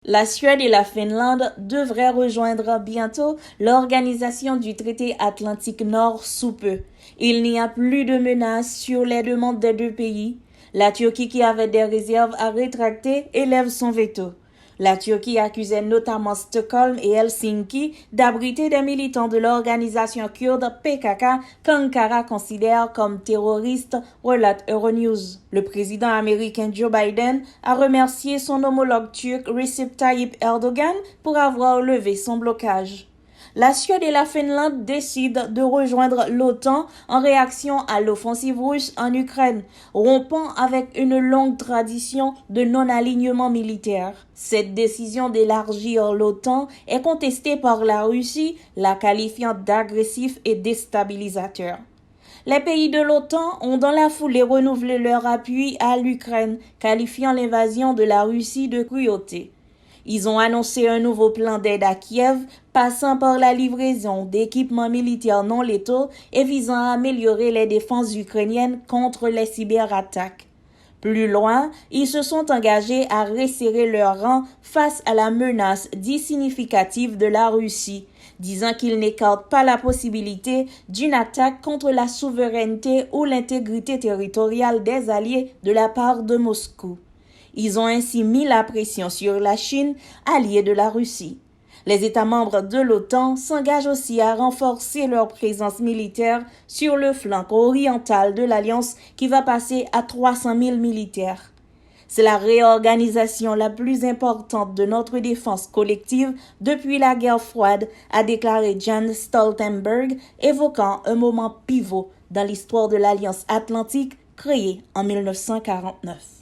La Suède et la Finlande devraient rejoindre bientôt l'organisation du traité Atlantique Nord sous peu. Il n'y a plus de menaces sur les demandes des deux pays. La Turquie, qui avait des réserves à rétracter, élève son veto. La Turquie accusait notamment Stockholm et Helsinki d'abriter des militants de l'organisation kurde PKK qu'Ankara considère comme terroristes, relate Euronews. Le président américain Joe Biden a remercié son homologue turc Recep Tayyip Erdogan pour avoir levé son blocage. La Suède et la Finlande décident de rejoindre l'OTAN en réaction à l'offensive russe en Ukraine, rompant avec une longue tradition de non-alignement militaire. Cette décision d'élargir l'OTAN est contestée par la Russie, la qualifiant d'agressif et déstabilisateur. Les pays de l'OTAN ont dans la foulée renouvelé leur appui à l'Ukraine, qualifiant l'invasion de la Russie de cruauté. Ils ont annoncé un nouveau plan d'aide à Kiev, passant par la livraison d'équipements militaires non létaux et visant à améliorer les défenses ukrainiennes contre les cyberattaques. Plus loin, ils se sont engagés à resserrer leurs rangs face à la menace dite significative de la Russie, disant qu'ils n'écartent pas la possibilité d'une attaque contre la souveraineté ou l'intégrité territoriale des alliés de la part de Moscou. Ils ont ainsi mis la pression sur la Chine, alliée de la Russie. Les États membres de l'OTAN s'engagent aussi à renforcer leur présence militaire sur le flanc oriental de l'Alliance qui va passer à 300 000 militaires. C'est la réorganisation la plus importante de notre défense collective depuis la guerre froide, a déclaré Jens Stoltenberg, évoquant un moment pivot dans l'histoire de l'Alliance atlantique créée en 1949.